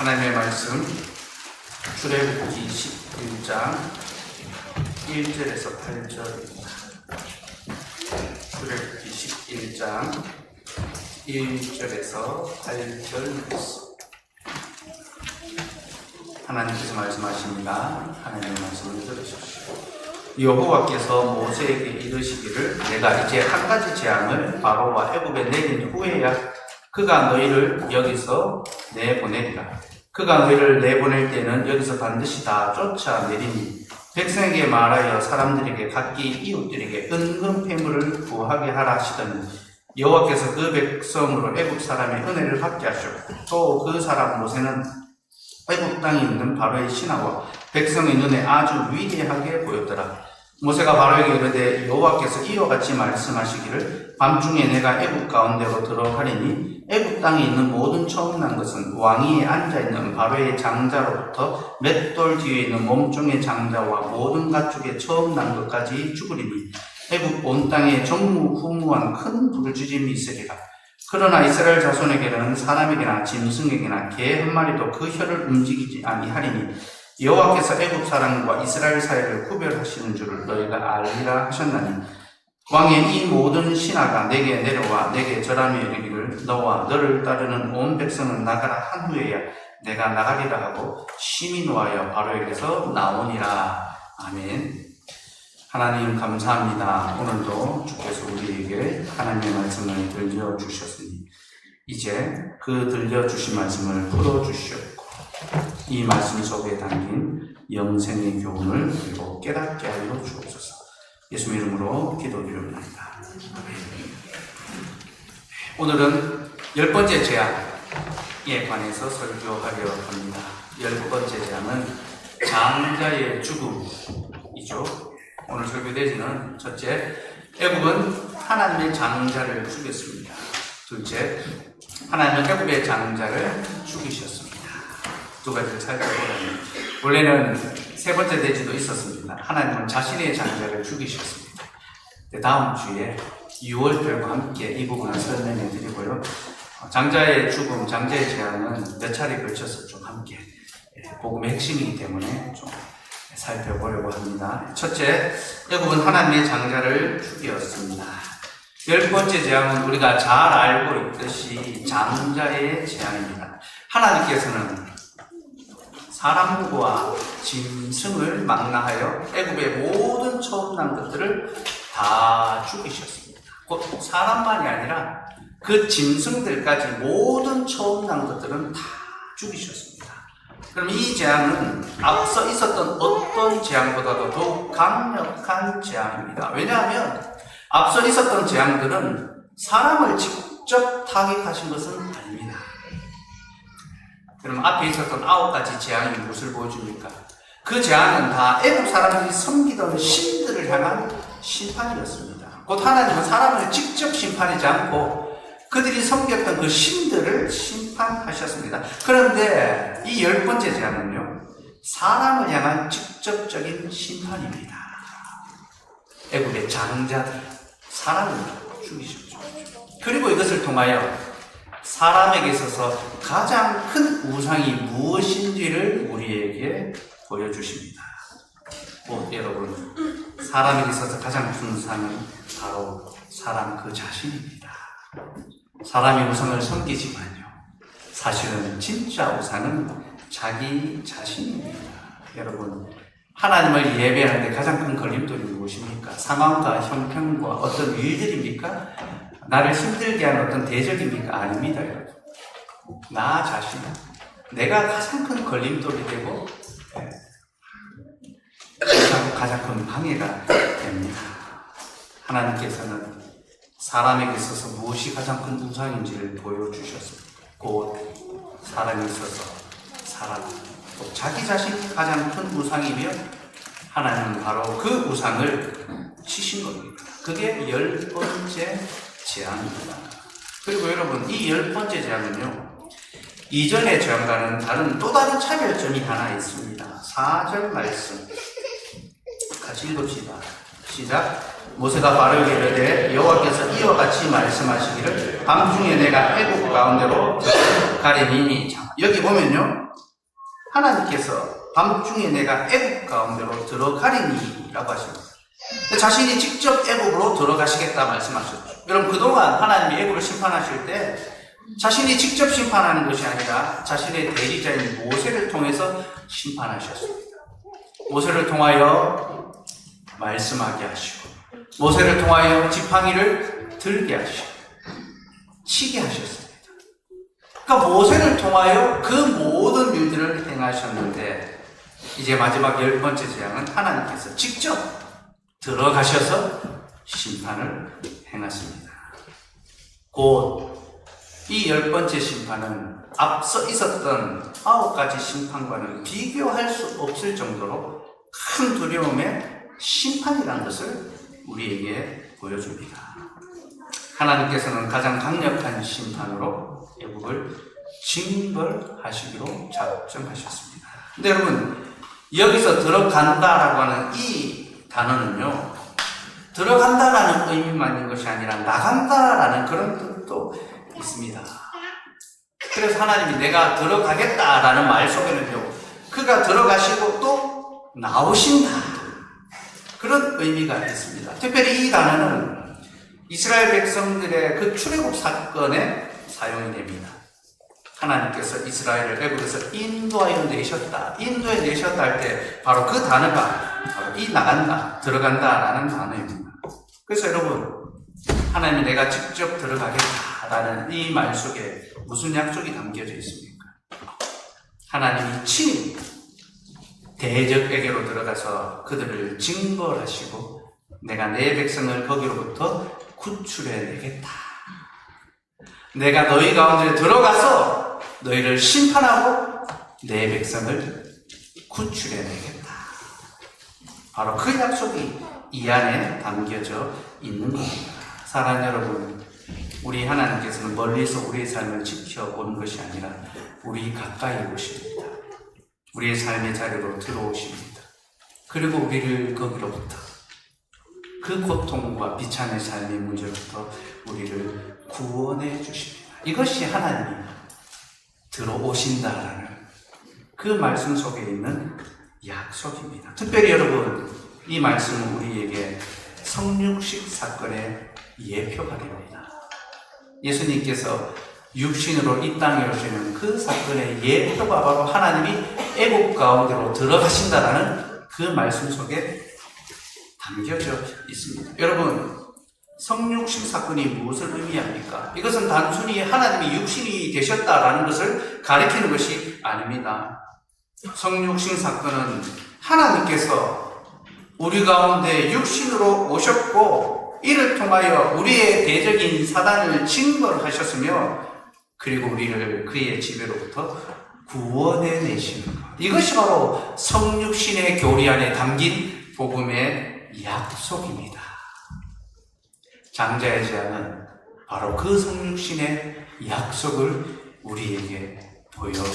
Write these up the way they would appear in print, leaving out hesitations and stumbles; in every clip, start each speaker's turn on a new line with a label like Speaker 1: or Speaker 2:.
Speaker 1: 하나님의 말씀 출애굽기 11장 1절에서 8절입니다. 출애굽기 11장 1절에서 8절 말씀. 하나님께서 말씀하십니다. 하나님의 말씀을 들으십시오. 여호와께서 모세에게 이르시기를 내가 이제 한 가지 재앙을 바로와 애굽에 내린 후에야 그가 너희를 여기서 내보내리라. 그가 너희를 내보낼 때는 여기서 반드시 다 쫓아내리니 백성에게 말하여 사람들에게 각기 이웃들에게 은금 패물을 구하게 하라 하시더니 여호와께서 그 백성으로 애굽 사람의 은혜를 받게 하셨고 또 그 사람 모세는 애굽 땅에 있는 바로의 신하와 백성의 눈에 아주 위대하게 보였더라. 모세가 바로에게 이르되 여호와께서 이와 같이 말씀하시기를 밤중에 내가 애굽 가운데로 들어가리니 애굽 땅에 있는 모든 처음 난 것은 왕위에 앉아있는 바로의 장자로부터 맷돌 뒤에 있는 몸종의 장자와 모든 가축의 처음 난 것까지 죽으리니 애굽 온 땅에 전무후무한 큰 부르짖음이 있으리라. 그러나 이스라엘 자손에게는 사람에게나 짐승에게나 개 한 마리도 그 혀를 움직이지 아니하리니 여호와께서 애굽 사람과 이스라엘 사이를 구별하시는 줄을 너희가 알리라 하셨나니 왕의 이 모든 신하가 내게 내려와 내게 절하며 이르기를 너와 너를 따르는 온 백성은 나가라 한 후에야 내가 나가리라 하고 심히 노하여 바로에게서 나오니라. 아멘. 하나님 감사합니다. 오늘도 주께서 우리에게 하나님의 말씀을 들려주셨으니 이제 그 들려주신 말씀을 풀어주시옵고 이 말씀 속에 담긴 영생의 교훈을 그리고 깨닫게 하여 주옵소서. 예수 이름으로 기도드립니다. 오늘은 10번째 재앙에 관해서 설교하려 합니다. 10번째 재앙은 장자의 죽음이죠. 오늘 설교 내지는 첫째, 애굽은 하나님의 장자를 죽였습니다. 둘째, 하나님은 애굽의 장자를 죽이셨습니다. 두 가지를 살펴보면 원래는 세 번째 대지도 있었습니다. 하나님은 자신의 장자를 죽이셨습니다. 다음 주에 6월절과 함께 이 부분을 설명해 드리고요. 장자의 죽음, 장자의 재앙은 몇 차례 걸쳐서 좀 함께 복음의 핵심이기 때문에 좀 살펴보려고 합니다. 첫째, 애굽은 하나님의 장자를 죽였습니다. 10번째 재앙은 우리가 잘 알고 있듯이 장자의 재앙입니다. 하나님께서는 사람과 짐승을 망라하여 애굽의 모든 처음 난 것들을 다 죽이셨습니다. 곧 사람만이 아니라 그 짐승들까지 모든 처음 난 것들은 다 죽이셨습니다. 그럼 이 재앙은 앞서 있었던 어떤 재앙보다도 더욱 강력한 재앙입니다. 왜냐하면 앞서 있었던 재앙들은 사람을 직접 타격하신 것은 아닙니다. 그럼 앞에 있었던 9가지 재앙이 무엇을 보여줍니까? 그 재앙은 다 애굽 사람들이 섬기던 신들을 향한 심판이었습니다. 곧 하나님은 사람을 직접 심판하지 않고 그들이 섬겼던 그 신들을 심판하셨습니다. 그런데 이 10번째 재앙은요, 사람을 향한 직접적인 심판입니다. 애굽의 장자들, 사람을 죽이셨죠. 그리고 이것을 통하여 사람에게 있어서 가장 큰 우상이 무엇인지를 우리에게 보여주십니다. 여러분, 사람에게 있어서 가장 큰 우상은 바로 사람 그 자신입니다. 사람이 우상을 섬기지만요, 사실은 진짜 우상은 자기 자신입니다. 여러분, 하나님을 예배하는데 가장 큰 걸림돌이 무엇입니까? 상황과 형편과 어떤 일들입니까? 나를 힘들게 하는 어떤 대적입니까? 아닙니다, 여러분. 나 자신, 내가 가장 큰 걸림돌이 되고 가장 큰 방해가 됩니다. 하나님께서는 사람에게 있어서 무엇이 가장 큰 우상인지를 보여주셨습니다. 곧 사람에 있어서 사람, 또 자기 자신이 가장 큰 우상이며 하나님은 바로 그 우상을 치신 겁니다. 그게 10번째 재앙입니다. 그리고 여러분, 이 10번째 재앙은요, 이전의 재앙과는 다른 또 다른 차별점이 하나 있습니다. 4절 말씀 같이 읽읍시다. 시작. 모세가 바로에게 이르되 여호와께서 이와 같이 말씀하시기를 밤중에 내가 애굽 가운데로 가리니. 여기 보면요, 하나님께서 밤중에 내가 애굽 가운데로 들어가리니 라고 하십니다. 자신이 직접 애굽으로 들어가시겠다 말씀하셨죠. 여러분, 그동안 하나님이 애굽을 심판하실 때 자신이 직접 심판하는 것이 아니라 자신의 대리자인 모세를 통해서 심판하셨습니다. 모세를 통하여 말씀하게 하시고, 모세를 통하여 지팡이를 들게 하시고, 치게 하셨습니다. 그러니까 모세를 통하여 그 모든 일들을 행하셨는데, 이제 마지막 10번째 재앙은 하나님께서 직접 들어가셔서 심판을 행하십니다. 곧 이 10번째 심판은 앞서 있었던 9가지 심판과는 비교할 수 없을 정도로 큰 두려움의 심판이라는 것을 우리에게 보여줍니다. 하나님께서는 가장 강력한 심판으로 애국을 징벌하시기로 작정하셨습니다. 근데 여러분, 여기서 들어간다라고 하는 이 단어는요, 들어간다라는 의미만 있는 것이 아니라 나간다라는 그런 뜻도 있습니다. 그래서 하나님이 내가 들어가겠다라는 말 속에는요, 그가 들어가시고 또 나오신다, 그런 의미가 있습니다. 특별히 이 단어는 이스라엘 백성들의 그 출애굽 사건에 사용이 됩니다. 하나님께서 이스라엘을 애굽에서 인도하여 내셨다, 인도해 내셨다 할 때 바로 그 단어가 바로 이 나간다, 들어간다라는 단어입니다. 그래서 여러분, 하나님이 내가 직접 들어가겠다라는 이 말 속에 무슨 약속이 담겨져 있습니까? 하나님이 친히 대적에게로 들어가서 그들을 징벌하시고 내가 내 백성을 거기로부터 구출해내겠다. 내가 너희 가운데 들어가서 너희를 심판하고 내 백성을 구출해내겠다. 바로 그 약속이 이 안에 담겨져 있는 겁니다. 사랑하는 여러분, 우리 하나님께서는 멀리서 우리의 삶을 지켜보는 것이 아니라 우리 가까이 오십니다. 우리의 삶의 자리로 들어오십니다. 그리고 우리를 거기로부터, 그 고통과 비참의 삶의 문제로부터 우리를 구원해 주십니다. 이것이 하나님이 들어오신다라는 그 말씀 속에 있는 약속입니다. 특별히 여러분, 이 말씀은 우리에게 성육식 사건의 예표가 됩니다. 예수님께서 육신으로 이 땅에 오시는 그 사건의 예표가 바로 하나님이 애굽 가운데로 들어가신다라는 그 말씀 속에 담겨져 있습니다. 여러분, 성육신 사건이 무엇을 의미합니까? 이것은 단순히 하나님이 육신이 되셨다라는 것을 가리키는 것이 아닙니다. 성육신 사건은 하나님께서 우리 가운데 육신으로 오셨고 이를 통하여 우리의 대적인 사단을 징벌하셨으며 그리고 우리를 그의 지배로부터 구원해내시는 것. 이것이 바로 성육신의 교리 안에 담긴 복음의 약속입니다. 장자의 재앙은 바로 그 성육신의 약속을 우리에게 보여줍니다.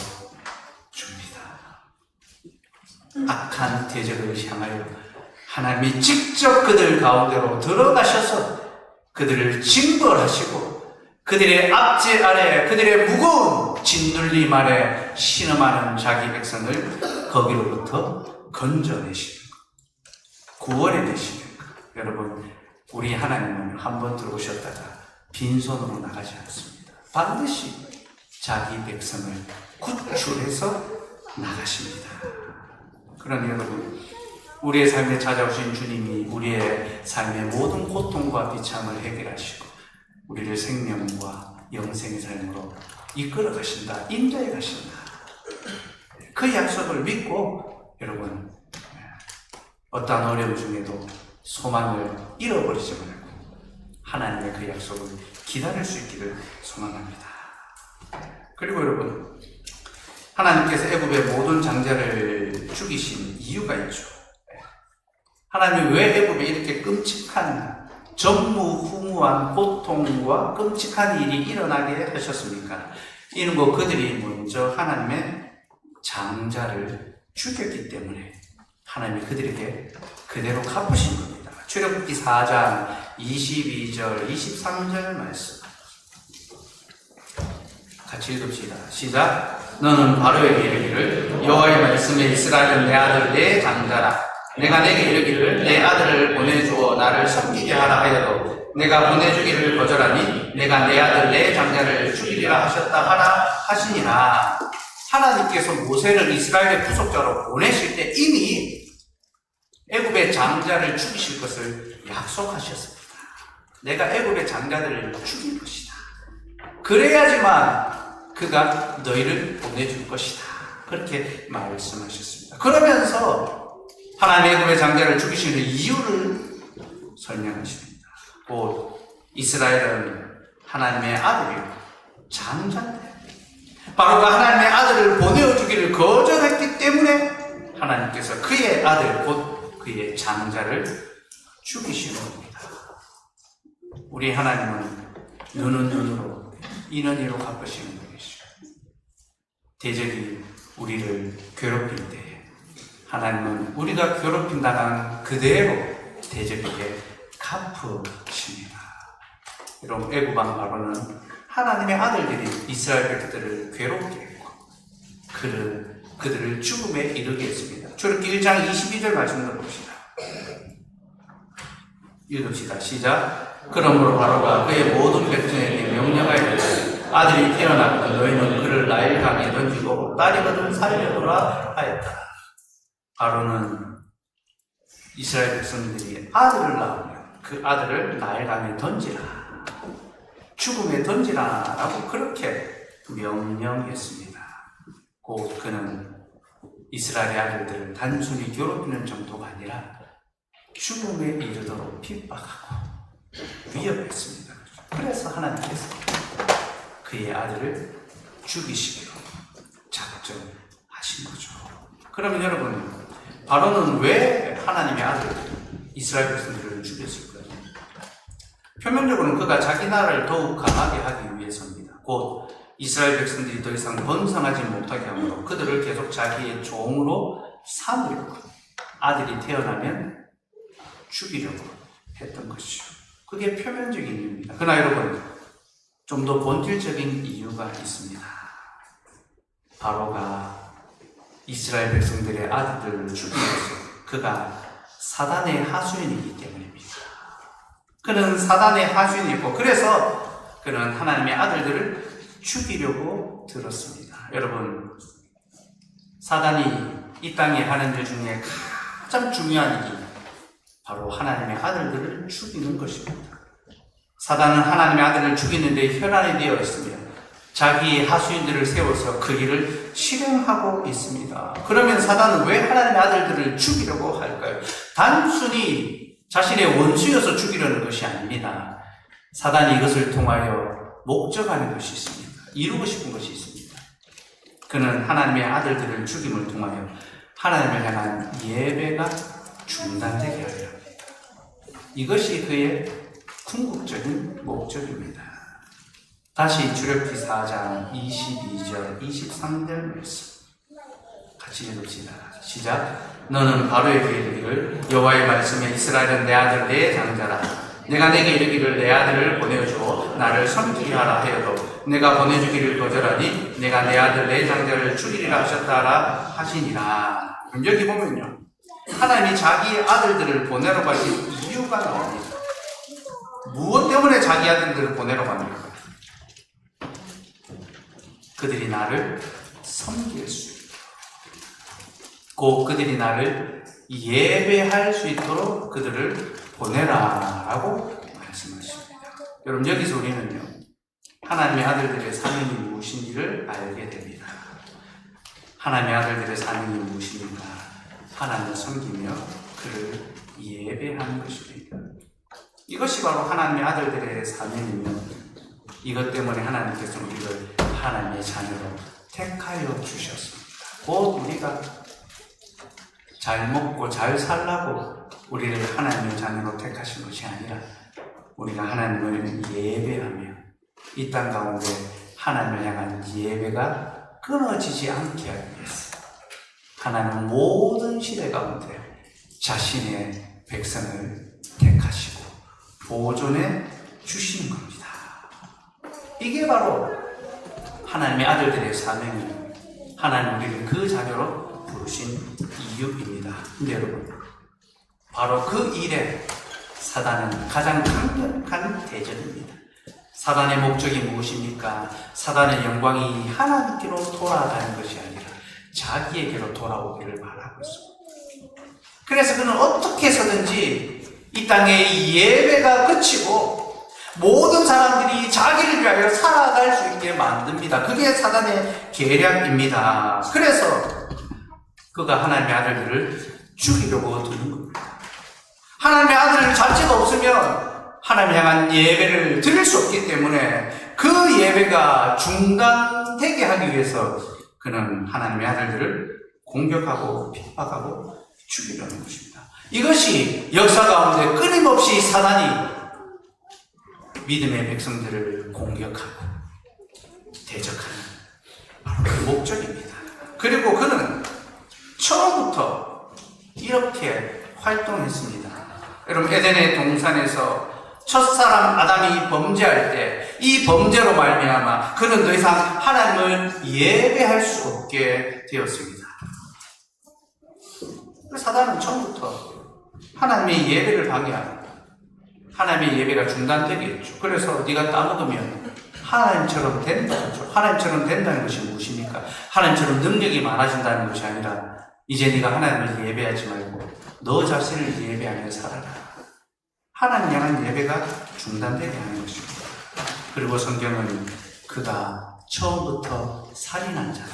Speaker 1: 악한 대적을 향하여 하나님이 직접 그들 가운데로 들어가셔서 그들을 징벌하시고 그들의 압제 아래, 그들의 무거운 짓눌림 아래 신음하는 자기 백성을 거기로부터 건져내시는 것, 구원해내시는 것. 여러분, 우리 하나님은 한번 들어오셨다가 빈손으로 나가지 않습니다. 반드시 자기 백성을 구출해서 나가십니다. 그러니 여러분, 우리의 삶에 찾아오신 주님이 우리의 삶의 모든 고통과 비참을 해결하시고 우리를 생명과 영생의 삶으로 이끌어 가신다, 인도해 가신다. 그 약속을 믿고 여러분, 어떠한 어려움 중에도 소망을 잃어버리지 말고 하나님의 그 약속을 기다릴 수 있기를 소망합니다. 그리고 여러분, 하나님께서 애굽의 모든 장자를 죽이신 이유가 있죠. 하나님이 왜 애굽에 이렇게 끔찍한 전무후무한 고통과 끔찍한 일이 일어나게 하셨습니까? 이는 뭐 그들이 먼저 하나님의 장자를 죽였기 때문에 하나님이 그들에게 그대로 갚으신 겁니다. 출애굽기 4장 22절 23절 말씀 같이 읽읍시다. 시작. 너는 바로에게 이르기를 여호와의 말씀에 이스라엘은 내 아들 내 장자라. 내가 내게 이르기를 내 아들을 보내주어 나를 섬기게 하라 하여도 내가 보내주기를 거절하니 내가 내 아들 내 장자를 죽이리라 하셨다 하라 하시니라. 하나님께서 모세를 이스라엘의 부속자로 보내실 때 이미 애굽의 장자를 죽이실 것을 약속하셨습니다. 내가 애굽의 장자들을 죽일 것이다. 그래야지만 그가 너희를 보내줄 것이다. 그렇게 말씀하셨습니다. 그러면서 하나님 애굽의 장자를 죽이시는 이유를 설명하십니다. 곧 이스라엘은 하나님의 아들이요 장자인데 바로 그 하나님의 아들을 보내어주기를 거절했기 때문에 하나님께서 그의 아들 곧 그의 장자를 죽이시는 겁니다. 우리 하나님은 눈은 눈으로 이는 이로 갚으시는 분이시죠. 대적이 우리를 괴롭힐 때 하나님은 우리가 괴롭힌다는 그대로 대적에게 갚으십니다. 여러분, 애굽 왕 바로는 하나님의 아들들이 이스라엘 백성들을 괴롭게 했고 그들을 죽음에 이르게 했습니다. 출애굽기 1장 22절 말씀을 봅시다. 읽읍시다. 시작. 그러므로 바로가 그의 모든 백성에게 명령하였으니 아들이 태어나면 너희는 그를 나일강에 던지고 딸이거든 살려두라 하였다. 바로는 이스라엘 백성들이 아들을 낳으면 그 아들을 나일강에 던지라, 죽음에 던지라 라고 그렇게 명령했습니다. 곧 그는 이스라엘의 아들들을 단순히 괴롭히는 정도가 아니라 죽음에 이르도록 핍박하고 위협했습니다. 그래서 하나님께서 그의 아들을 죽이시기로 작정하신 거죠. 그러면 여러분, 바로는 왜 하나님의 아들 이스라엘 백성들을 죽였을까요? 표면적으로는 그가 자기 나라를 더욱 강하게 하기 위해서입니다. 곧 이스라엘 백성들이 더 이상 번성하지 못하게 하므로 그들을 계속 자기의 종으로 삼으려고 아들이 태어나면 죽이려고 했던 것이죠. 그게 표면적인 이유입니다. 그러나 여러분, 좀 더 본질적인 이유가 있습니다. 바로가 이스라엘 백성들의 아들들을 죽이면서 그가 사단의 하수인이기 때문입니다. 그는 사단의 하수인이고 그래서 그는 하나님의 아들들을 죽이려고 들었습니다. 여러분, 사단이 이 땅에 하는 일 중에 가장 중요한 일이 바로 하나님의 아들들을 죽이는 것입니다. 사단은 하나님의 아들을 죽이는 데 혈안이 되어 있으며 자기의 하수인들을 세워서 그 일을 실행하고 있습니다. 그러면 사단은 왜 하나님의 아들들을 죽이려고 할까요? 단순히 자신의 원수여서 죽이려는 것이 아닙니다. 사단이 이것을 통하여 목적하는 것이 있습니다. 이루고 싶은 것이 있습니다. 그는 하나님의 아들들을 죽임을 통하여 하나님을 향한 예배가 중단되게 하려 합니다. 이것이 그의 궁극적인 목적입니다. 다시 출애굽기 4장 22절 23절 말씀 같이 읽읍시다. 시작. 너는 바로에게 이르기를 여호와의 말씀에 이스라엘은 내 아들 내 장자라. 내가 내게 이르기를 내 아들을 보내주어 나를 섬기게 하라 하여도 내가 보내주기를 거절하니 내가 내 아들 내 장자를 죽이리라 하셨다라 하시니라. 그럼 여기 보면요, 하나님이 자기 아들들을 보내러 가신 이유가 나옵니다. 무엇 때문에 자기 아들들을 보내러 갑니까? 그들이 나를 섬길 수 있도록, 곧 그들이 나를 예배할 수 있도록 그들을 보내라라고 말씀하십니다. 여러분, 여기서 우리는요, 하나님의 아들들의 사명이 무엇인지를 알게 됩니다. 하나님의 아들들의 사명이 무엇입니까? 하나님을 섬기며 그를 예배하는 것입니다. 이것이 바로 하나님의 아들들의 사명이며 이것 때문에 하나님께서 우리를 하나님의 자녀로 택하여 주셨습니다. 곧 우리가 잘 먹고 잘 살라고 우리를 하나님의 자녀로 택하신 것이 아니라 우리가 하나님을 예배하며 이 땅 가운데 하나님을 향한 예배가 끊어지지 않게 하기 위해서 하나님은 모든 시대 가운데 자신의 백성을 택하시고 보존해 주시는 겁니다. 이게 바로 하나님의 아들들의 사명이에요. 하나님 우리를 그 자녀로 부르신 이유입니다. 근데 여러분, 바로 그 일에 사단은 가장 강력한 대적입니다. 사단의 목적이 무엇입니까? 사단의 영광이 하나님께로 돌아가는 것이 아니라 자기에게로 돌아오기를 바라고 있습니다. 그래서 그는 어떻게 해서든지 이 땅의 예배가 그치고 모든 사람들이 자기를 위하여 살아갈 수 있게 만듭니다. 그게 사단의 계략입니다. 그래서 그가 하나님의 아들들을 죽이려고 드는 겁니다. 하나님의 아들 자체가 없으면 하나님 향한 예배를 드릴 수 없기 때문에 그 예배가 중단되게 하기 위해서 그는 하나님의 아들들을 공격하고 핍박하고 죽이려는 것입니다. 이것이 역사 가운데 끊임없이 사단이 믿음의 백성들을 공격하고 대적하는 바로 그 목적입니다. 그리고 그는 처음부터 이렇게 활동했습니다. 여러분, 에덴의 동산에서 첫사람 아담이 범죄할 때 이 범죄로 말미암아 그는 더 이상 하나님을 예배할 수 없게 되었습니다. 사단은 처음부터 하나님의 예배를 방해하고 하나님의 예배가 중단되게 했죠. 그래서 네가 따먹으면 하나님처럼 된다죠. 하나님처럼 된다는 것이 무엇입니까? 하나님처럼 능력이 많아진다는 것이 아니라 이제 네가 하나님을 예배하지 말고 너 자신을 예배하며 살아라. 하나님 향한 예배가 중단되게 하는 것입니다. 그리고 성경은 그가 처음부터 살인한 자다,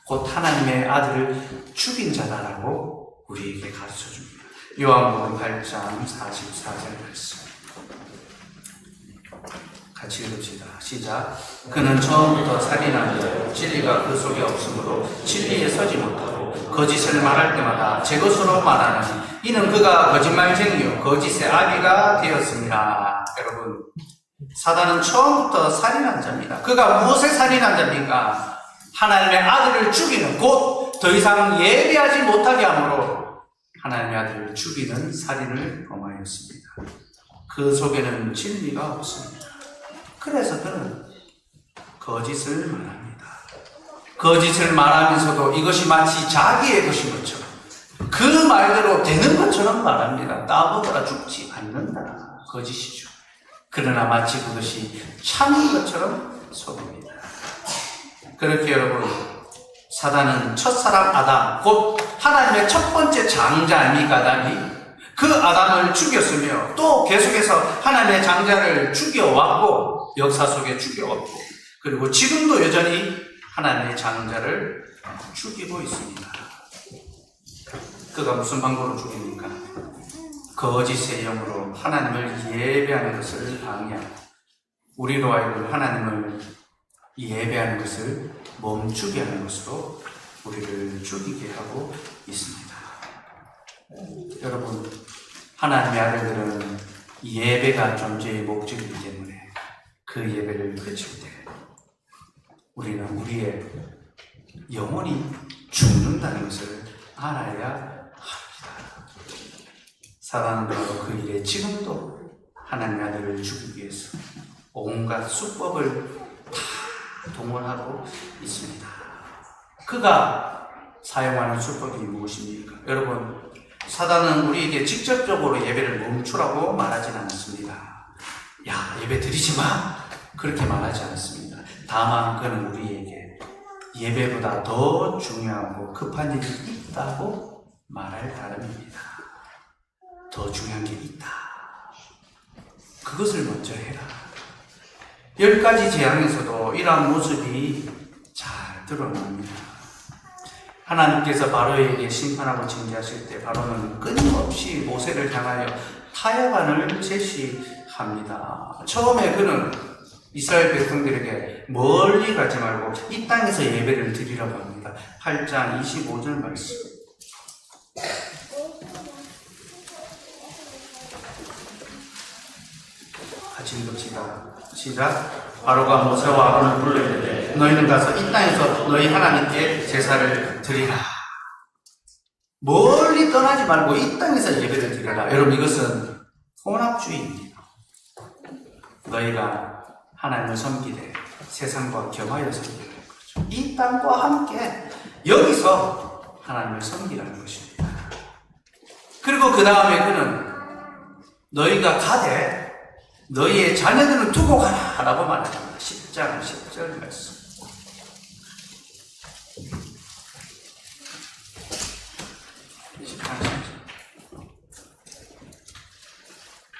Speaker 1: 곧 하나님의 아들을 죽인 자다라고 우리에게 가르쳐줍니다. 요한복음 8장 44절 말씀 같이 읽읍시다. 시작. 그는 처음부터 살인한 자, 진리가 그 속에 없으므로 진리에 서지 못하고 거짓을 말할 때마다 제 것으로 말하는 이는 그가 거짓말쟁이요 거짓의 아비가 되었습니다. 여러분, 사단은 처음부터 살인한 자입니다. 그가 무엇에 살인한 자입니까? 하나님의 아들을 죽이는, 곧 더 이상 예배하지 못하게 함으로 하나님의 아들을 죽이는 살인을 범하였습니다. 그 속에는 진리가 없습니다. 그래서 그는 거짓을 말합니다. 거짓을 말하면서도 이것이 마치 자기의 것인 것처럼 그 말대로 되는 것처럼 말합니다. 따보더라 죽지 않는다. 거짓이죠. 그러나 마치 그것이 참인 것처럼 속입니다. 그렇게 여러분, 사단은 첫사람 아담, 곧 하나님의 첫 번째 장자 아닙니까? 아담이 그 아담을 죽였으며 또 계속해서 하나님의 장자를 죽여왔고 역사 속에 죽여왔고 그리고 지금도 여전히 하나님의 장자를 죽이고 있습니다. 그가 무슨 방법으로 죽입니까? 거짓의 영으로 하나님을 예배하는 것을 방해하고 우리로 하여금 하나님을 예배하는 것을 멈추게 하는 것으로 우리를 죽이게 하고 있습니다. 여러분, 하나님의 아들들은 예배가 존재의 목적이기 때문에 그 예배를 그칠 때 우리는 우리의 영혼이 죽는다는 것을 알아야 합니다. 사단은 바로 그 일에 지금도 하나님의 아들을 죽이기 위해서 온갖 수법을 다 동원하고 있습니다. 그가 사용하는 수법이 무엇입니까? 여러분, 사단은 우리에게 직접적으로 예배를 멈추라고 말하진 않습니다. 야, 예배 드리지 마! 그렇게 말하지 않습니다. 다만 그는 우리에게 예배보다 더 중요하고 급한 일이 있다고 말할 따름입니다. 더 중요한 게 있다. 그것을 먼저 해라. 10가지 재앙에서도 이러한 모습이 잘 드러납니다. 하나님께서 바로에게 심판하고 징계하실 때 바로는 끊임없이 모세를 향하여 타협안을 제시합니다. 처음에 그는 이스라엘 백성들에게 멀리 가지 말고 이 땅에서 예배를 드리라고 합니다. 8장 25절 말씀. 같이 읽읍시다. 시작. 바로가 모세와 아론을 불러이르되 너희는 가서 이 땅에서 너희 하나님께 제사를 드리라. 멀리 떠나지 말고 이 땅에서 예배를 드려라. 여러분, 이것은 혼합주의입니다. 너희가 하나님을 섬기되 세상과 겸하여 섬기는 거죠. 이 땅과 함께 여기서 하나님을 섬기라는 것입니다. 그리고 그 다음에 그는 너희가 가되 너희의 자녀들을 두고 가라 라고 말합니다. 10장 10절 말씀.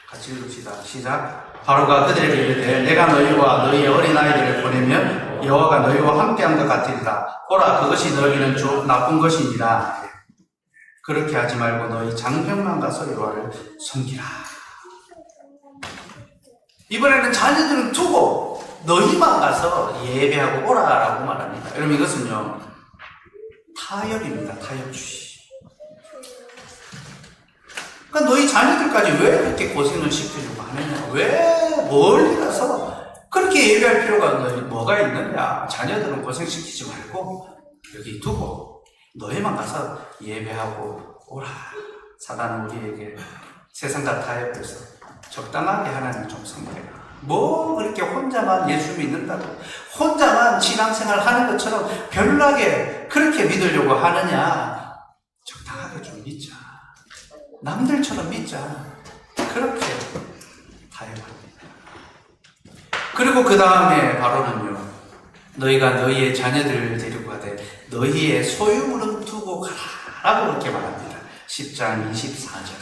Speaker 1: 같이 읽읍시다. 시작. 바로가 그들에게 이르되 내가 너희와 너희의 어린아이들을 보내면 여호와가 너희와 함께한 것 같으리라. 보라, 그것이 너희는 나쁜 것이니라. 그렇게 하지 말고 너희 장병만 가서 여호와를 섬기라. 이번에는 자녀들은 두고 너희만 가서 예배하고 오라라고 말합니다. 여러분, 이것은요 타협입니다. 타협주의. 그러니까 너희 자녀들까지 왜 그렇게 고생을 시키려고 하느냐? 왜 멀리 가서 그렇게 예배할 필요가 뭐가 있느냐? 자녀들은 고생시키지 말고 여기 두고 너희만 가서 예배하고 오라. 사단은 우리에게 세상과 타협해서 적당하게 하나님 좀 섬겨라. 뭐 그렇게 혼자만 예수 믿는다고 혼자만 신앙생활 하는 것처럼 별나게 그렇게 믿으려고 하느냐? 적당하게 좀 믿자. 남들처럼 믿자. 그렇게 타협합니다. 그리고 그 다음에 바로는요, 너희가 너희의 자녀들을 데리고 가되 너희의 소유물은 두고 가라 라고 그렇게 말합니다. 10장 24절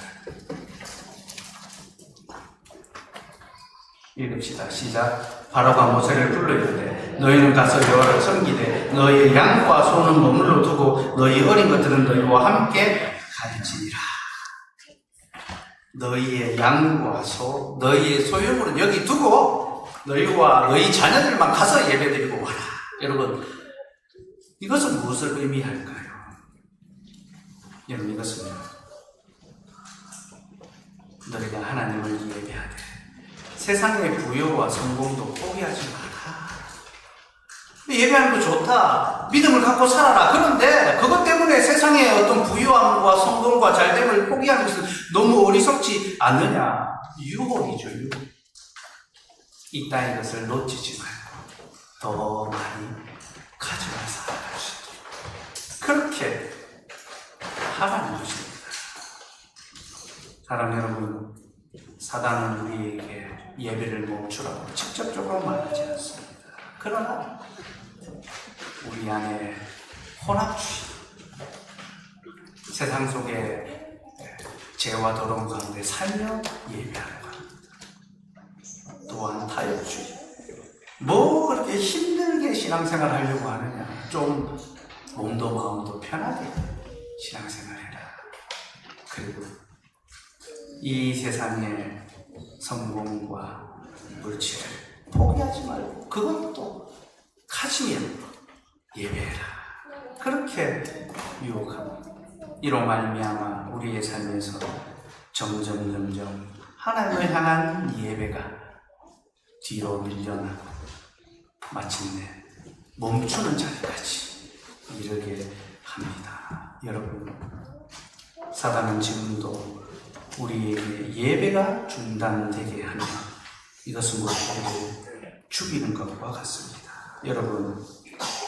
Speaker 1: 읽읍시다. 시작. 바로가 모세를 불러 이르되 너희는 가서 여호와를 섬기되 너희의 양과 소는 머물러 두고 너희 어린 것들은 너희와 함께 갈지니라. 너희의 양과 소, 너희의 소유물은 여기 두고 너희와 너희 자녀들만 가서 예배드리고 와라. 여러분, 이것은 무엇을 의미할까요? 여러분, 이것은요, 너희가 하나님을 예배하되 세상의 부여와 성공도 포기하지 마라. 예배하는 거 좋다. 믿음을 갖고 살아라. 그런데 그것 때문에 세상의 어떤 부유함과 성공과 잘됨을 포기하는 것은 너무 어리석지 않느냐. 유혹이죠, 유혹. 이 땅의 것을 놓치지 말고 더 많이 가져가 살아갈 수 있도록 그렇게 하라는 것입니다. 사랑 여러분, 사단은 우리에게 예배를 멈추라고 직접적으로 말하지 않습니다. 그러나 우리 안에 혼합주의, 세상 속에 죄와 더러움 가운데 살며 예배하는 것, 또한 타협주의, 뭐 그렇게 힘들게 신앙생활 하려고 하느냐, 좀 몸도 마음도 편하게 신앙생활해라. 그리고 이 세상의 성공과 물질을 포기하지 말고 그것도 가지면 예배해라. 그렇게 유혹합니다. 이로 말미암아 우리의 삶에서 점점 하나님을 향한 예배가 뒤로 밀려나고 마침내 멈추는 자리까지 이르게 합니다. 여러분, 사단은 지금도 우리에게 예배가 중단되게 하며 이것은 무엇보다 죽이는 것과 같습니다. 여러분,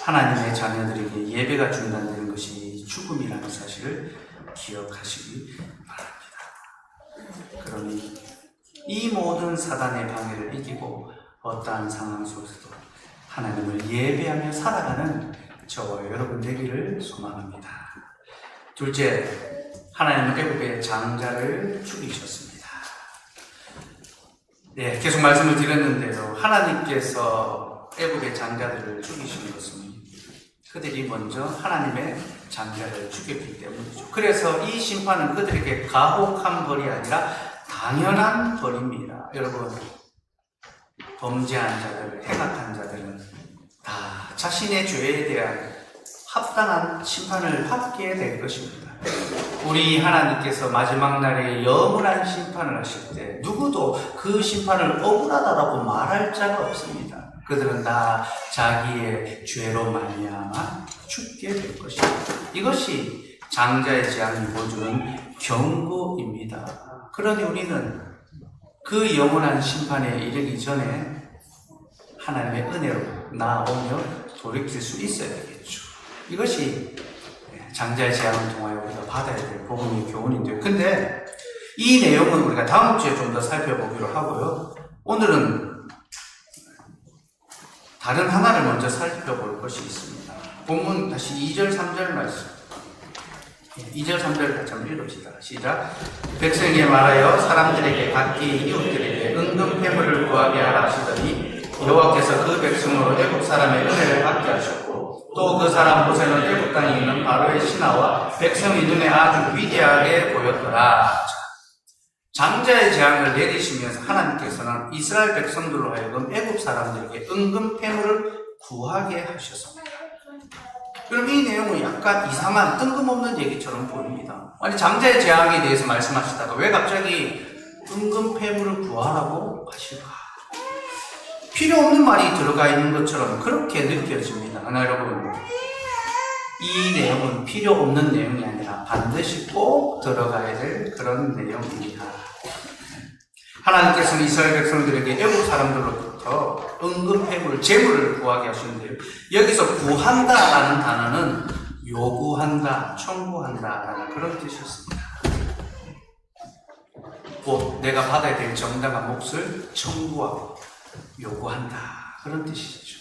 Speaker 1: 하나님의 자녀들에게 예배가 중단되는 것이 죽음이라는 사실을 기억하시기 바랍니다. 그러니 이 모든 사단의 방해를 이기고 어떠한 상황 속에서도 하나님을 예배하며 살아가는 저와 여러분 되기를 소망합니다. 둘째, 하나님은 애굽의 장자를 죽이셨습니다. 네, 계속 말씀을 드렸는데요. 하나님께서 애굽의 장자들을 죽이신 것은 그들이 먼저 하나님의 장자를 죽였기 때문이죠. 그래서 이 심판은 그들에게 가혹한 벌이 아니라 당연한 벌입니다. 여러분, 범죄한 자들, 행악한 자들은 다 자신의 죄에 대한 합당한 심판을 받게 될 것입니다. 우리 하나님께서 마지막 날에 영원한 심판을 하실 때 누구도 그 심판을 억울하다라고 말할 자가 없습니다. 그들은 다 자기의 죄로 말미암아 죽게 될 것입니다. 이것이 장자의 재앙이 보여주는 경고입니다. 그러니 우리는 그 영원한 심판에 이르기 전에 하나님의 은혜로 나오며 돌이킬 수 있어야 되겠죠. 이것이 장자의 재앙을 통하여 우리가 받아야 될 복음의 교훈인데요. 근데 이 내용은 우리가 다음 주에 좀 더 살펴보기로 하고요. 오늘은 다른 하나를 먼저 살펴볼 것이 있습니다. 본문 다시 2절 3절 말씀, 2절 3절 같이 한번 읽읍시다. 시작. 백성에게 말하여 사람들에게 각기 이웃들에게 은금 패물을 구하게 하라 하시더니 여호와께서 그 백성으로 애국 사람의 은혜를 받게 하셨고 또 그 사람 모세는 애국 땅에 있는 바로의 신하와 백성의 눈에 아주 위대하게 보였더라. 장자의 재앙을 내리시면서 하나님께서는 이스라엘 백성들로 하여금 애국 사람들에게 은금 패물을 구하게 하셨습니다. 그럼 이 내용은 약간 이상한 뜬금없는 얘기처럼 보입니다. 아니 장자의 재앙에 대해서 말씀하시다가 왜 갑자기 은금 패물을 구하라고 하실까? 필요 없는 말이 들어가 있는 것처럼 그렇게 느껴집니다. 하나 여러분, 이 내용은 필요 없는 내용이 아니라 반드시 꼭 들어가야 될 그런 내용입니다. 하나님께서는 이스라엘 백성들에게 애국 사람들로부터 은금 패물, 재물을 구하게 하시는데요. 여기서 구한다라는 단어는 요구한다, 청구한다라는 그런 뜻이었습니다. 곧 내가 받아야 될 정당한 몫을 청구하고 요구한다, 그런 뜻이죠.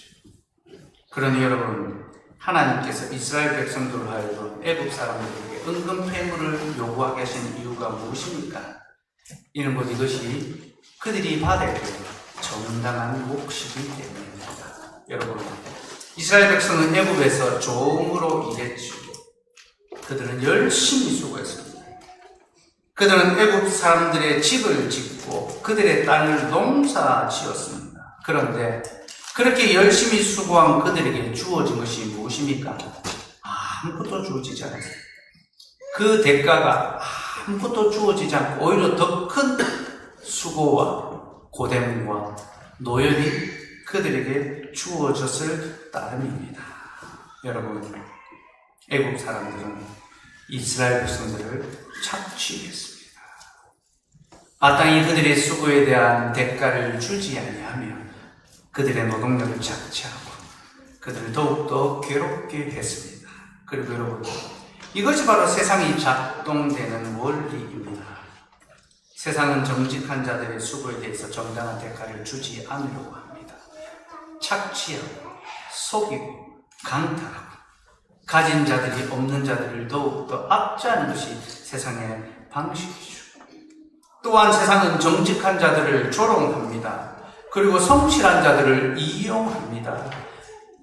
Speaker 1: 그러니 여러분, 하나님께서 이스라엘 백성들로 하여금 애국 사람들에게 은금 패물을 요구하게 하신 이유가 무엇입니까? 이는 곧 이것이 그들이 받아야 될 정당한 몫이기 때문입니다. 여러분, 이스라엘 백성은 애굽에서 종으로 일했죠. 그들은 열심히 수고했습니다. 그들은 애굽 사람들의 집을 짓고 그들의 땅을 농사 지었습니다. 그런데 그렇게 열심히 수고한 그들에게 주어진 것이 무엇입니까? 아무것도 주어지지 않았어요. 그 대가가 아무것도 주어지지 않고 오히려 더 큰 수고와 고됨과 노열이 그들에게 주어졌을 따름입니다. 여러분, 애국 사람들은 이스라엘 백성들을 착취했습니다. 마땅히 그들의 수고에 대한 대가를 주지 아니하며 그들의 노동력을 착취하고 그들을 더욱더 괴롭게 했습니다. 그리고 여러분, 이것이 바로 세상이 작동되는 원리입니다. 세상은 정직한 자들의 수고에 대해서 정당한 대가를 주지 않으려고 합니다. 착취하고 속이고 강탈하고 가진 자들이 없는 자들을 더욱더 압제하는 것이 세상의 방식이죠. 또한 세상은 정직한 자들을 조롱합니다. 그리고 성실한 자들을 이용합니다.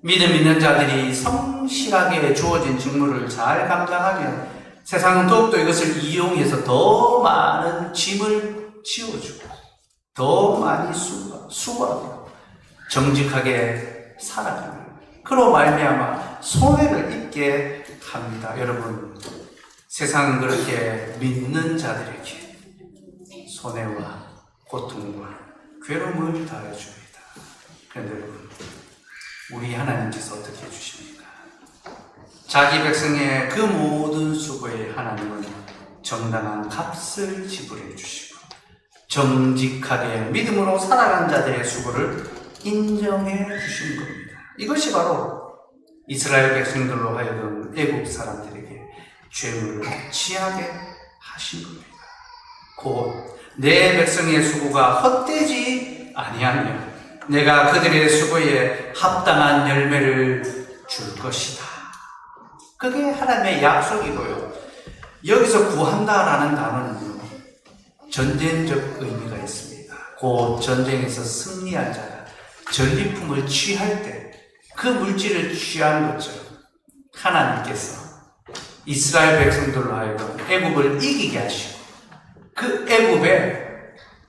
Speaker 1: 믿음 있는 자들이 성실하게 주어진 직무를 잘 감당하면 세상은 더욱더 이것을 이용해서 더 많은 짐을 지어주고 더 많이 수고하고 정직하게 살아가는, 그로 말미암아 손해를 입게 합니다. 여러분, 세상은 그렇게 믿는 자들에게 손해와 고통과 괴로움을 더해줍니다. 그런데 여러분, 우리 하나님께서 어떻게 해주십니까? 자기 백성의 그 모든 수고에 하나님은 정당한 값을 지불해 주시고 정직하게 믿음으로 살아간 자들의 수고를 인정해 주신 겁니다. 이것이 바로 이스라엘 백성들로 하여금 애국 사람들에게 죄물을 취하게 하신 겁니다. 곧 내 백성의 수고가 헛되지 아니하며 내가 그들의 수고에 합당한 열매를 줄 것이다. 그게 하나님의 약속이고요. 여기서 구한다라는 단어는요, 전쟁적 의미가 있습니다. 곧 전쟁에서 승리한 자가 전리품을 취할 때 그 물질을 취한 것처럼 하나님께서 이스라엘 백성들로 하여금 애굽을 이기게 하시고 그 애굽의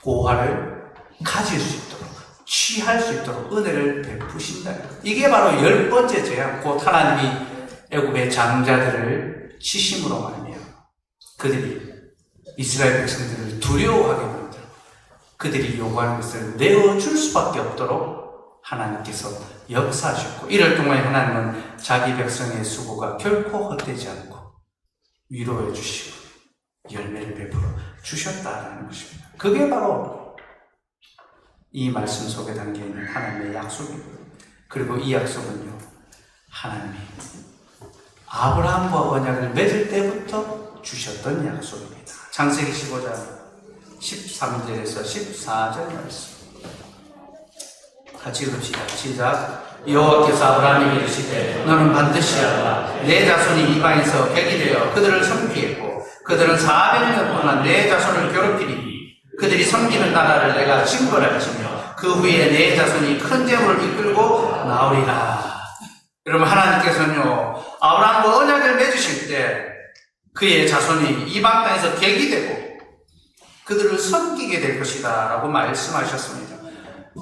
Speaker 1: 보화를 가질 수 있도록, 취할 수 있도록 은혜를 베푸신다. 이게 바로 10번째 재앙, 곧 하나님이 애굽의 장자들을 치심으로 말미암아 그들이 이스라엘 백성들을 두려워하게 만들고 그들이 요구하는 것을 내어줄 수밖에 없도록 하나님께서 역사하셨고, 이를 통해 하나님은 자기 백성의 수고가 결코 헛되지 않고 위로해 주시고 열매를 베풀어 주셨다라는 것입니다. 그게 바로 이 말씀 속에 담겨있는 하나님의 약속이고요. 그리고 이 약속은요, 하나님이 아브라함과 언약을 맺을 때부터 주셨던 약속입니다. 창세기 15장 13절에서 14절 말씀 같이 읽읍시다. 시작. 여호와께서 아브라함에게 이르시되 너는 반드시 알라. 내 자손이 이방에서 객이 되어 그들을 섬기겠고 그들은 400년 동안 내 자손을 괴롭히리니 그들이 섬기는 나라를 내가 징벌할지며 그 후에 내 자손이 큰 재물을 이끌고 나오리라. 여러분, 하나님께서는요 아브라함과 언약을 맺으실 때 그의 자손이 이방 땅에서 객이 되고 그들을 섬기게 될 것이다 라고 말씀하셨습니다.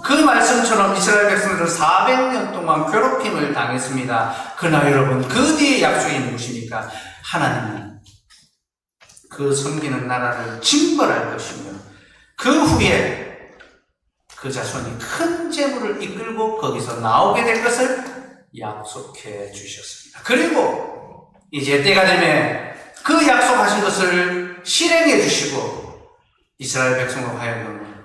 Speaker 1: 그 말씀처럼 이스라엘 백성들은 400년 동안 괴롭힘을 당했습니다. 그러나 여러분, 그 뒤에 약속이 무엇입니까? 하나님은 그 섬기는 나라를 징벌할 것이며 그 후에 그 자손이 큰 재물을 이끌고 거기서 나오게 될 것을 약속해 주셨습니다. 그리고 이제 때가 되면 그 약속하신 것을 실행해 주시고 이스라엘 백성과 하여금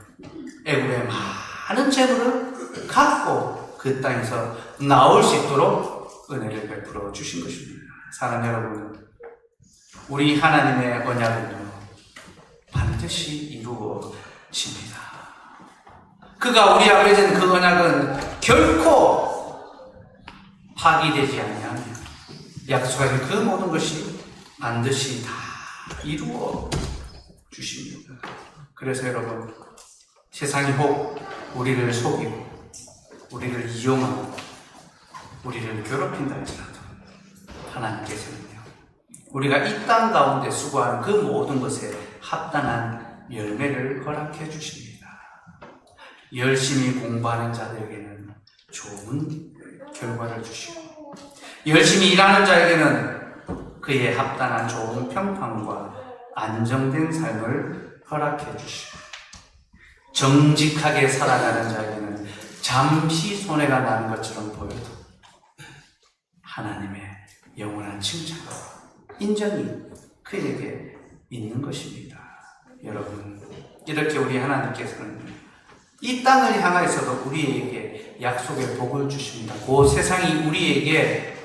Speaker 1: 애굽의 많은 재물을 갖고 그 땅에서 나올 수 있도록 은혜를 베풀어 주신 것입니다. 사랑하는 여러분, 우리 하나님의 언약은요 반드시 이루어집니다. 그가 우리 앞에 진 그 언약은 결코 파기되지 아니하며 약속하신 그 모든 것이 반드시 다 이루어 주십니다. 그래서 여러분, 세상이 혹 우리를 속이고 우리를 이용하고 우리를 괴롭힌다 할지라도 하나님께서는요 우리가 이 땅 가운데 수고하는 그 모든 것에 합당한 열매를 허락해 주십니다. 열심히 공부하는 자들에게는 좋은 결과를 주시고 열심히 일하는 자에게는 그에 합당한 좋은 평판과 안정된 삶을 허락해 주시고 정직하게 살아가는 자에게는 잠시 손해가 나는 것처럼 보여도 하나님의 영원한 칭찬과 인정이 그에게 있는 것입니다. 여러분, 이렇게 우리 하나님께서는 이 땅을 향하여서도 우리에게 약속의 복을 주십니다. 그 세상이 우리에게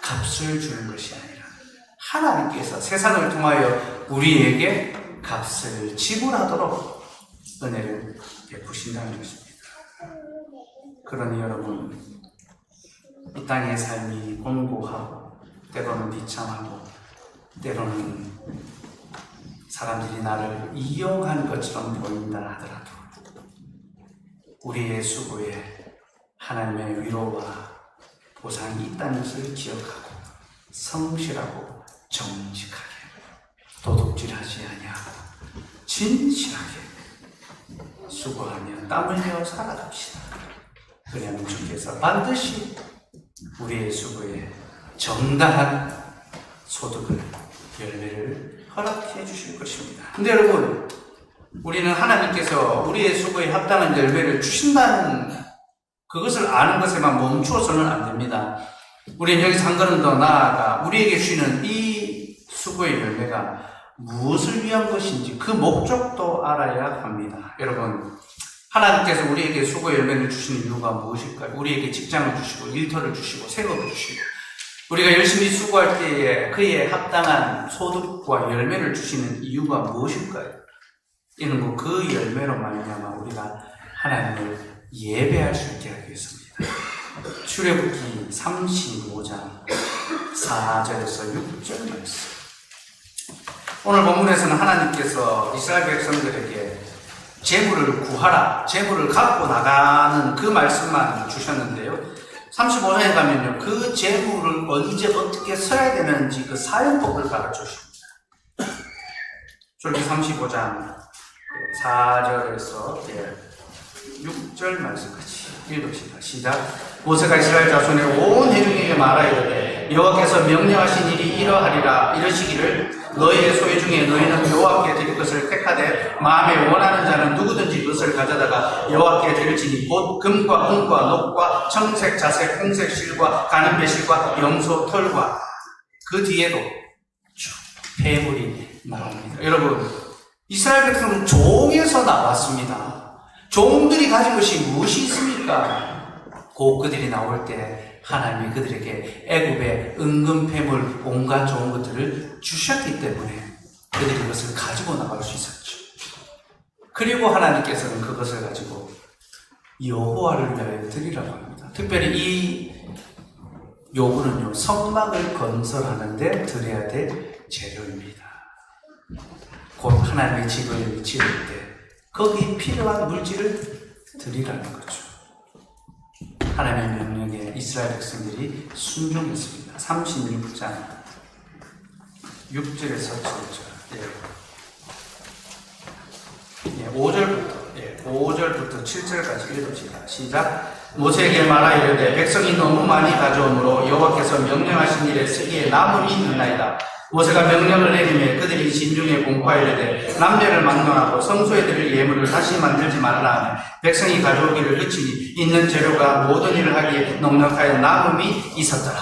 Speaker 1: 값을 주는 것이 아니라 하나님께서 세상을 통하여 우리에게 값을 지불하도록 은혜를 베푸신다는 것입니다. 그러니 여러분, 이 땅의 삶이 곤고하고 때로는 비참하고 때로는 사람들이 나를 이용한 것처럼 보인다 하더라도 우리의 수고에 하나님의 위로와 보상이 있다는 것을 기억하고 성실하고 정직하게 도둑질하지 아니하고 진실하게 수고하며 땀 흘려 살아갑시다. 그러면 주께서 반드시 우리의 수고에 정당한 소득을 열매를 허락해 주실 것입니다. 근데 여러분, 우리는 하나님께서 우리의 수고에 합당한 열매를 주신다는 그것을 아는 것에만 멈추어서는 안 됩니다. 우리는 여기서 한 걸음 더 나아가 우리에게 주시는 이 수고의 열매가 무엇을 위한 것인지 그 목적도 알아야 합니다. 여러분, 하나님께서 우리에게 수고의 열매를 주시는 이유가 무엇일까요? 우리에게 직장을 주시고 일터를 주시고 생업을 주시고 우리가 열심히 수고할 때에 그에 합당한 소득과 열매를 주시는 이유가 무엇일까요? 이는 그 열매로 말미암아 우리가 하나님을 예배할 수 있게 하기 위해서입니다. 출애굽기 35장 4절에서 6절 말씀. 오늘 본문에서는 하나님께서 이스라엘 백성들에게 재물을 구하라, 재물을 갖고 나가는 그 말씀만 주셨는데요. 35장에 가면요, 그 재물을 언제 어떻게 써야 되는지 그 사용법을 가르쳐 주십니다. 출애굽기 35장 4절에서 6절 말씀까지 읽읍시다. 시작. 모세가 이스라엘 자손의 온 회중에게 말하이르되 여호와께서 명령하신 일이 이러하리라. 이러시기를 너희의 소유 중에 너희는 여호와께 드릴 것을 택하되 마음에 원하는 자는 누구든지 그것을 가져다가 여호와께 드릴지니 곧 금과 은과 녹과 청색, 자색, 홍색 실과 가는 배실과 염소 털과 그 뒤에도 쭉 폐물이 나옵니다. 여러분, 이스라엘 백성은 종에서 나왔습니다. 종들이 가진 것이 무엇이 있습니까? 곧 그들이 나올 때 하나님이 그들에게 애굽의 은금 패물 온갖 좋은 것들을 주셨기 때문에 그들이 그것을 가지고 나갈 수 있었죠. 그리고 하나님께서는 그것을 가지고 여호와를 위하여 드리라고 합니다. 특별히 이 요구는요, 성막을 건설하는데 드려야 될 재료입니다. 곧 하나님의 집을 지을 때 거기 필요한 물질을 드리라는 거죠. 하나님의 명령에 이스라엘 백성들이 순종했습니다. 36장 6절에서 7절. 5절부터 7절까지 읽읍시다. 시작. 모세에게 말하 이르되 백성이 너무 많이 가져오므로 여호와께서 명령하신 일에 쓰기에 남음이 있나이다. 모세가 명령을 내리매 그들이 진중에 공포하이르되 남녀를 막론하고 성소에 드릴 예물을 다시 만들지 말라 하며 백성이 가져오기를 그치니 있는 재료가 모든 일을 하기에 넉넉하여 남음이 있었더라.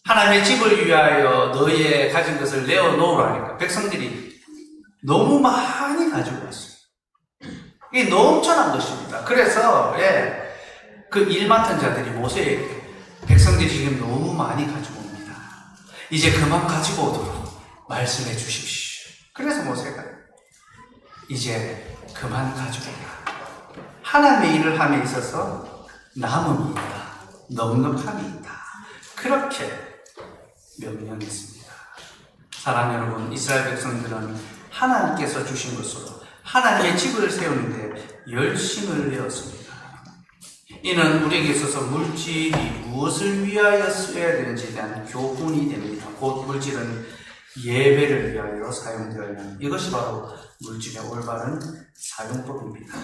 Speaker 1: 하나님의 집을 위하여 너희의 가진 것을 내어놓으라 하니까 백성들이 너무 많이 가지고 왔어요. 이게 넘쳐난 것입니다. 그래서 그 일 맡은 자들이 모세에게 백성들이 지금 너무 많이 가지고 옵니다. 이제 그만 가지고 오도록 말씀해 주십시오. 그래서 모세가 이제 그만 가지고 오라. 하나님의 일을 함에 있어서 남음이 있다. 넉넉함이 있다. 그렇게 명령했습니다. 사랑하는 여러분, 이스라엘 백성들은 하나님께서 주신 것으로 하나님의 집을 세우는데 열심을 내었습니다. 이는 우리에게 있어서 물질이 무엇을 위하여 쓰여야 되는지에 대한 교훈이 됩니다. 곧 물질은 예배를 위하여 사용되어야 하는 이것이 바로 물질의 올바른 사용법입니다.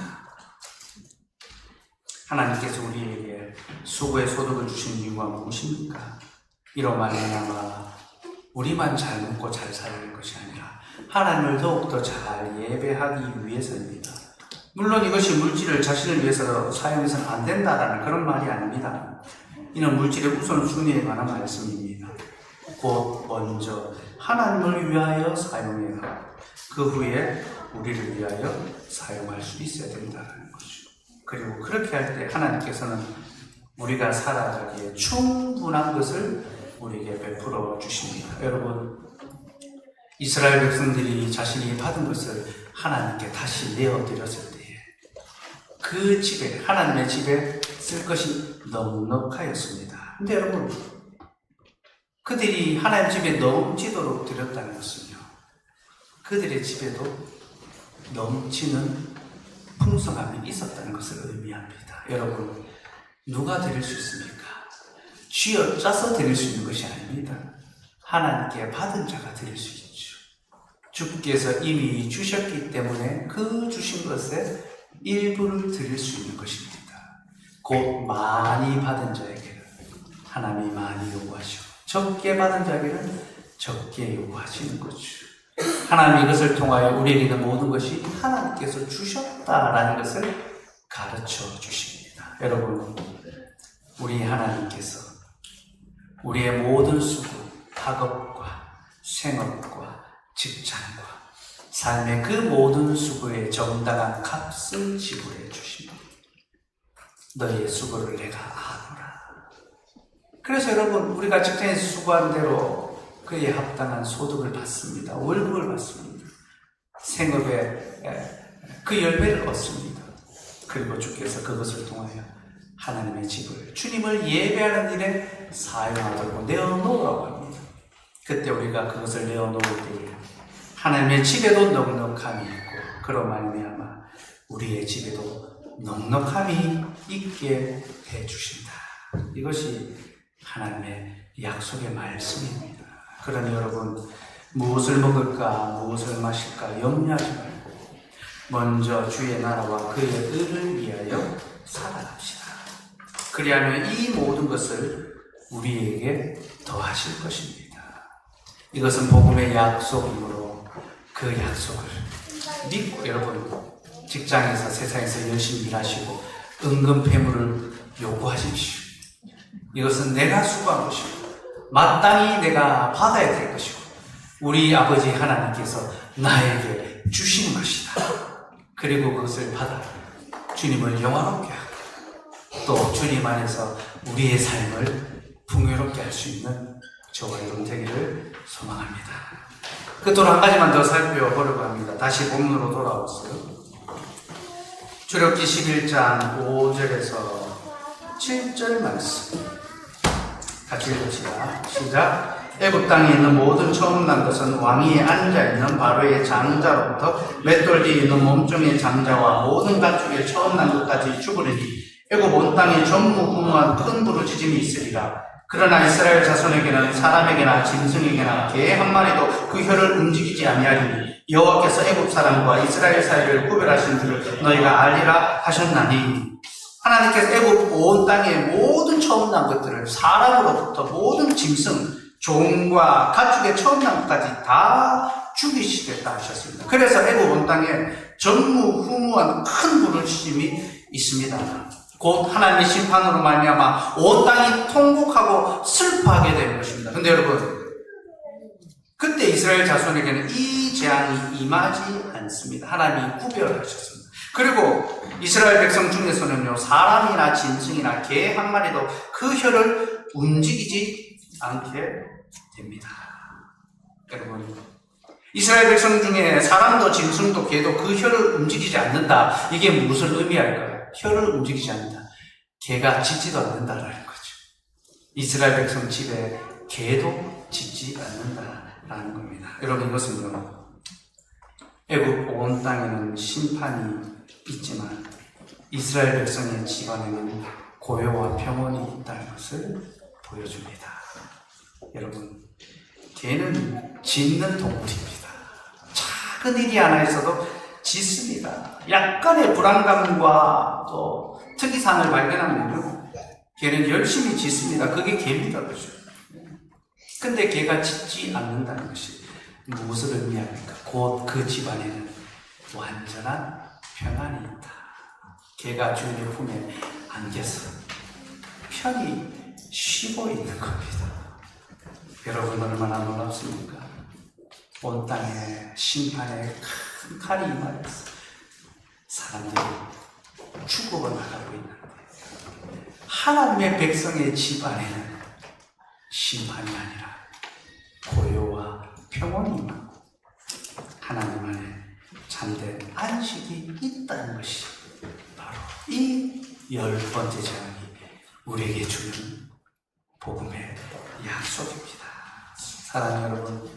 Speaker 1: 하나님께서 우리에게 수고의 소득을 주신 이유가 무엇입니까? 이로 말미암아 우리만 잘 먹고 잘 사는 것이 아니라 하나님을 더욱더 잘 예배하기 위해서입니다. 물론 이것이 물질을 자신을 위해서 사용해서는 안 된다라는 그런 말이 아닙니다. 이는 물질의 우선순위에 관한 말씀입니다. 곧 먼저 하나님을 위하여 사용해야 그 후에 우리를 위하여 사용할 수 있어야 된다는 것이죠. 그리고 그렇게 할 때 하나님께서는 우리가 살아가기에 충분한 것을 우리에게 베풀어 주십니다. 여러분, 이스라엘 백성들이 자신이 받은 것을 하나님께 다시 내어드렸을 때에 그 집에, 하나님의 집에 쓸 것이 넉넉하였습니다. 근데 여러분, 그들이 하나님 집에 넘치도록 드렸다는 것은요, 그들의 집에도 넘치는 풍성함이 있었다는 것을 의미합니다. 여러분, 누가 드릴 수 있습니까? 쥐어 짜서 드릴 수 있는 것이 아닙니다. 하나님께 받은 자가 드릴 수 있죠. 주께서 이미 주셨기 때문에 그 주신 것의 일부를 드릴 수 있는 것입니다. 곧 많이 받은 자에게는 하나님이 많이 요구하시고 적게 받은 자에게는 적게 요구하시는 거죠. 하나님이 이것을 통하여 우리에게 있는 모든 것이 하나님께서 주셨다라는 것을 가르쳐 주십니다. 여러분, 우리 하나님께서 우리의 모든 수고, 학업과 생업과 직장과 삶의 그 모든 수고에 정당한 값을 지불해 주십니다. 너희의 수고를 내가 아노라. 그래서 여러분, 우리가 직장에서 수고한 대로 그에 합당한 소득을 받습니다. 월급을 받습니다. 생업에 그 열매를 얻습니다. 그리고 주께서 그것을 통하여 하나님의 집을, 주님을 예배하는 일에 사용하도록 내어놓으라고 합니다. 그때 우리가 그것을 내어놓을 때에 하나님의 집에도 넉넉함이 있고 그로 말미암아 우리의 집에도 넉넉함이 있게 해주신다. 이것이 하나님의 약속의 말씀입니다. 그러니 여러분, 무엇을 먹을까 무엇을 마실까 염려하지 말고 먼저 주의 나라와 그의 의를 위하여 살아갑시다. 그리하면 이 모든 것을 우리에게 더하실 것입니다. 이것은 복음의 약속이므로 그 약속을 믿고 여러분, 직장에서 세상에서 열심히 일하시고 은근 폐물을 요구하십시오. 이것은 내가 수고한 것이고 마땅히 내가 받아야 될 것이고 우리 아버지 하나님께서 나에게 주신 것이다. 그리고 그것을 받아 주님을 영화롭게 하고 또 주님 안에서 우리의 삶을 풍요롭게 할 수 있는 저와 여러분 되기를 소망합니다. 끝으로 한 가지만 더 살펴보려고 합니다. 다시 본문으로 돌아오세요. 출애굽기 11장 5절에서 7절 말씀 같이 읽읍시다. 시작. 애굽 땅에 있는 모든 처음 난 것은 왕위에 앉아있는 바로의 장자로부터 맷돌 뒤에 있는 몸종의 장자와 모든 가축의 처음 난 것까지 죽으리니 애굽 온 땅에 전무후무한 큰 부르짖음이 있으리라. 그러나 이스라엘 자손에게는 사람에게나 짐승에게나 개 한 마리도 그 혀를 움직이지 아니하리니 여호와께서 애굽 사람과 이스라엘 사이를 구별하신 줄을 너희가 알리라 하셨나니. 하나님께서 애굽 온 땅의 모든 처음 난 것들을 사람으로부터 모든 짐승, 종과 가축의 처음 난 것까지 다 죽이시겠다 하셨습니다. 그래서 애굽 온 땅에 전무후무한 큰 부르짖음이 있습니다. 곧 하나님의 심판으로 말미암아 온 땅이 통곡하고 슬퍼하게 되는 것입니다. 근데 여러분, 그때 이스라엘 자손에게는 이 재앙이 임하지 않습니다. 하나님이 구별하셨습니다. 그리고 이스라엘 백성 중에서는요, 사람이나 짐승이나 개 한 마리도 그 혀를 움직이지 않게 됩니다. 여러분, 이스라엘 백성 중에 사람도 짐승도 개도 그 혀를 움직이지 않는다. 이게 무슨 의미할까요? 혀를 움직이지 않는다. 개가 짖지도 않는다라는 거죠. 이스라엘 백성 집에 개도 짖지 않는다라는 겁니다. 여러분, 이것은요, 애굽 온 땅에는 심판이 있지만 이스라엘 백성의 집안에는 고요와 평온이 있다는 것을 보여줍니다. 여러분, 개는 짖는 동물입니다. 작은 일이 하나 있어도 짖습니다. 약간의 불안감과 또 특이사항을 발견하면요, 개는 열심히 짖습니다. 그게 개입니다. 그죠? 근데 개가 짖지 않는다는 것이 무엇을 의미합니까? 곧 그 집안에는 완전한 평안이 있다. 개가 주인의 품에 안겨서 편히 쉬고 있는 겁니다. 여러분, 얼마나 놀랍습니까? 온 땅에 심판의 큰 칼이 임하여서 사람들이 죽어나가고 있는데 하나님의 백성의 집안에는 심판이 아니라 고요와 평온이 임하고 하나님 안에 참된 안식이 있다는 것이 바로 이 10번째 재앙이 우리에게 주는 복음의 약속입니다. 사랑하는 여러분,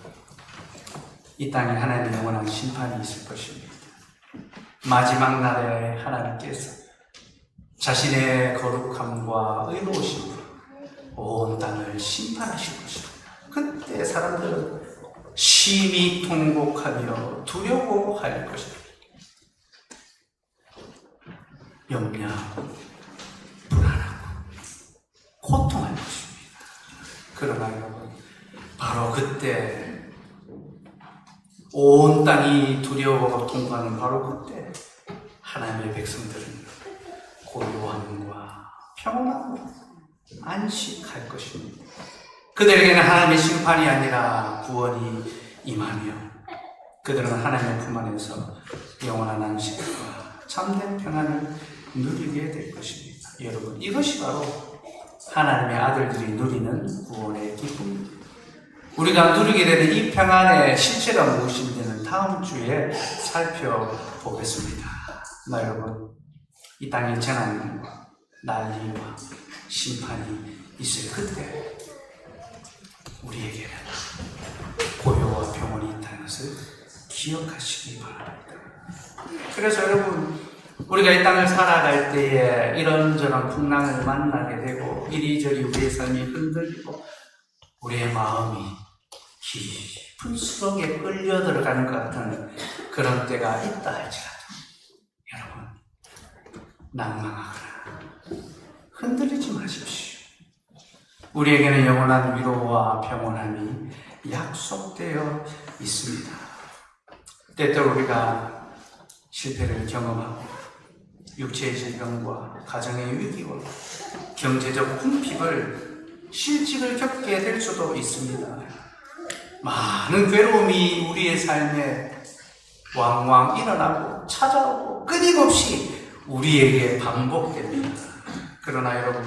Speaker 1: 이 땅에 하나님의 영원한 심판이 있을 것입니다. 마지막 날에 하나님께서 자신의 거룩함과 의로우심으로 온 땅을 심판하실 것입니다. 그때 사람들은 심히 통곡하며 두려워할 것입니다. 염려하고 불안하고 고통할 것입니다. 그러나 여러분, 바로 그때 온 땅이 두려워하고 통곡하는 바로 그때 하나님의 백성들은 고요함과 평온함으로 안식할 것입니다. 그들에게는 하나님의 심판이 아니라 구원이 임하며 그들은 하나님의 품 안에서 영원한 안식과 참된 평안을 누리게 될 것입니다. 여러분, 이것이 바로 하나님의 아들들이 누리는 구원의 기쁨입니다. 우리가 누리게 되는 이 평안의 실체가 무엇인지는 다음 주에 살펴보겠습니다. 나 여러분, 이 땅에 재난과 난리와 심판이 있을 그때 우리에게는 고요와 평온이 있다는 것을 기억하시기 바랍니다. 그래서 여러분, 우리가 이 땅을 살아갈 때에 이런저런 풍랑을 만나게 되고 이리저리 우리의 삶이 흔들리고 우리의 마음이 깊은 수렁에 끌려 들어가는 것 같은 그런 때가 있다 할지라도 여러분, 낭망하거나 흔들리지 마십시오. 우리에게는 영원한 위로와 평온함이 약속되어 있습니다. 때때로 우리가 실패를 경험하고 육체의 질병과 가정의 위기와 경제적 궁핍을 실직을 겪게 될 수도 있습니다. 많은 괴로움이 우리의 삶에 왕왕 일어나고 찾아오고 끊임없이 우리에게 반복됩니다. 그러나 여러분,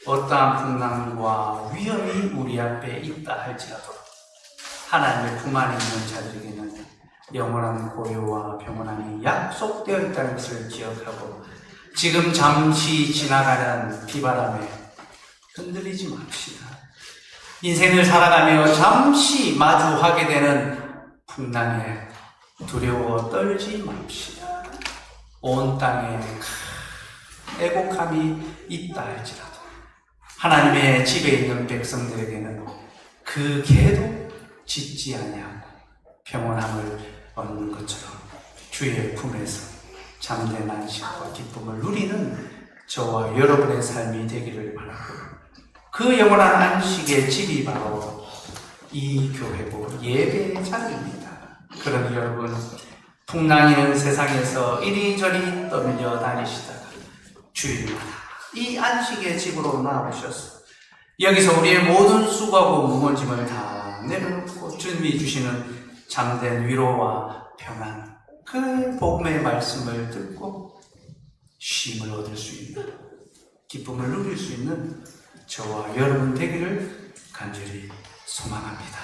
Speaker 1: 어떠한 풍랑과 위험이 우리 앞에 있다 할지라도 하나님의 품 안에 있는 자들에게는 영원한 고요와 평온함이 약속되어 있다는 것을 기억하고 지금 잠시 지나가는 비바람에 흔들리지 맙시다. 인생을 살아가며 잠시 마주하게 되는 풍랑에 두려워 떨지 맙시다. 온 땅에 애곡함이 있다 할지라도 하나님의 집에 있는 백성들에게는 그 개도 짖지 아니하고 평온함을 얻는 것처럼 주의 품에서 잠든 안식과 기쁨을 누리는 저와 여러분의 삶이 되기를 바라고 그 영원한 안식의 집이 바로 이 교회고 예배의 자리입니다. 그러니 여러분 풍랑이는 세상에서 이리저리 떨려 다니시다가 주일마다 이 안식의 집으로 나오셔서 여기서 우리의 모든 수고하고 무거운 짐을 다 내려놓고 주님이 주시는 잠든 위로와 평안 그 복음의 말씀을 듣고 쉼을 얻을 수 있는 기쁨을 누릴 수 있는 저와 여러분 되기를 간절히 소망합니다.